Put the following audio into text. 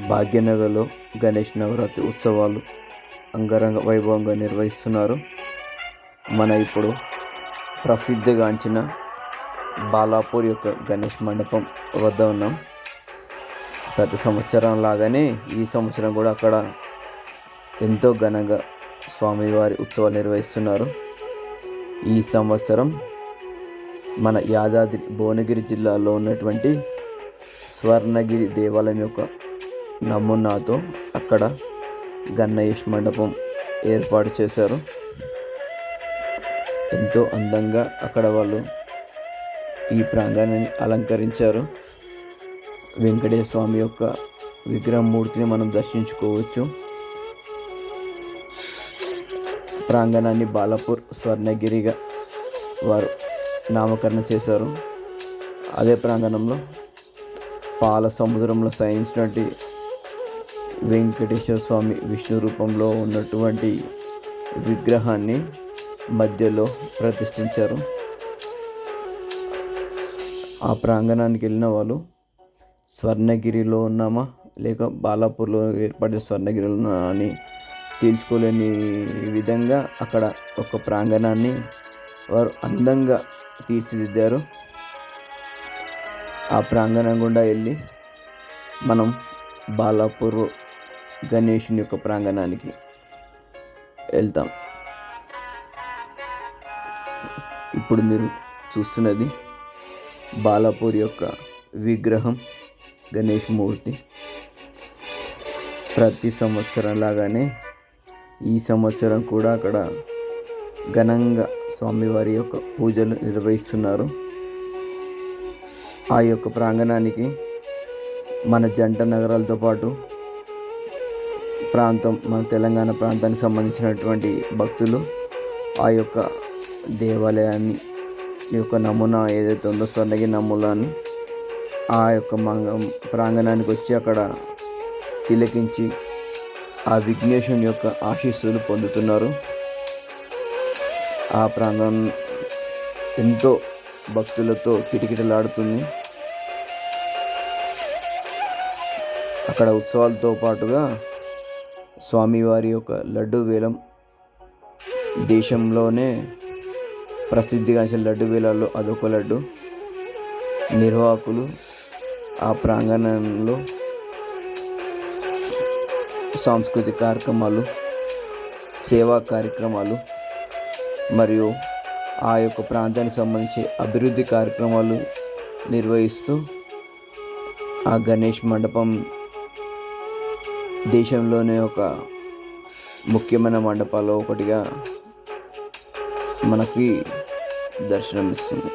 భాగ్యనగర్లో గణేష్ నవరాత్రి ఉత్సవాలు అంగరంగ వైభవంగా నిర్వహిస్తున్నారు. మన ఇప్పుడు ప్రసిద్ధిగాంచిన బాలాపూర్ యొక్క గణేష్ మండపం వద్ద ఉన్నాం. ప్రతి సంవత్సరం లాగానే ఈ సంవత్సరం కూడా అక్కడ ఎంతో ఘనంగా స్వామివారి ఉత్సవాలు నిర్వహిస్తున్నారు. ఈ సంవత్సరం మన యాదాద్రి భువనగిరి జిల్లాలో ఉన్నటువంటి స్వర్ణగిరి దేవాలయం యొక్క నమూనాతో అక్కడ గణేష్ మండపం ఏర్పాటు చేశారు. ఎంతో అందంగా అక్కడ వాళ్ళు ఈ ప్రాంగణాన్ని అలంకరించారు. వెంకటేశ్వర స్వామి యొక్క విగ్రహం మూర్తిని మనం దర్శించుకోవచ్చు. ప్రాంగణాన్ని బాలాపూర్ స్వర్ణగిరిగా వారు నామకరణం చేశారు. అదే ప్రాంగణంలో పాల సముద్రంలో శయనించినటువంటి వెంకటేశ్వర స్వామి విష్ణు రూపంలో ఉన్నటువంటి విగ్రహాన్ని మధ్యలో ప్రతిష్ఠించారు. ఆ ప్రాంగణానికి వెళ్ళిన వాళ్ళు స్వర్ణగిరిలో ఉన్నామా లేక బాలాపూర్లో ఏర్పడిన స్వర్ణగిరిలో ఉన్నామా అని తేల్చుకోలేని విధంగా అక్కడ ఒక ప్రాంగణాన్ని వారు అందంగా తీర్చిదిద్దారు. ఆ ప్రాంగణం గుండా వెళ్ళి మనం బాలాపూర్ గణేషుని యొక్క ప్రాంగణానికి వెళ్తాం. ఇప్పుడు మీరు చూస్తున్నది బాలాపూర్ యొక్క విగ్రహం, గణేష్ మూర్తి. ప్రతి సంవత్సరం లాగానే ఈ సంవత్సరం కూడా అక్కడ ఘనంగా స్వామివారి యొక్క పూజలు నిర్వహిస్తున్నారు. ఆ యొక్క ప్రాంగణానికి మన జంట నగరాలతో పాటు మన తెలంగాణ ప్రాంతానికి సంబంధించినటువంటి భక్తులు ఆ యొక్క దేవాలయాన్ని యొక్క నమూనా ఏదైతే ఉందో స్వర్ణగిరి నమూనాన్ని ఆ యొక్క ప్రాంగణానికి వచ్చి అక్కడ తిలకించి ఆ విఘ్నేశ్వరుని యొక్క ఆశీస్సులు పొందుతున్నారు. ఆ ప్రాంగణం ఎంతో భక్తులతో కిటకిటలాడుతుంది. అక్కడ ఉత్సవాలతో పాటుగా స్వామివారి యొక్క లడ్డు వేలం, దేశంలోనే ప్రసిద్ధిగాంచిన లడ్డు వేలాల్లో అదొక లడ్డు. నిర్వాహకులు ఆ ప్రాంగణంలో సాంస్కృతిక కార్యక్రమాలు, సేవా కార్యక్రమాలు మరియు ఆ యొక్క ప్రాంతానికి సంబంధించి అభివృద్ధి కార్యక్రమాలు నిర్వహిస్తూ ఆ గణేష్ మండపం దేశంలోనే ఒక ముఖ్యమైన మండపాల్లో ఒకటిగా మనకి దర్శనమిస్తుంది.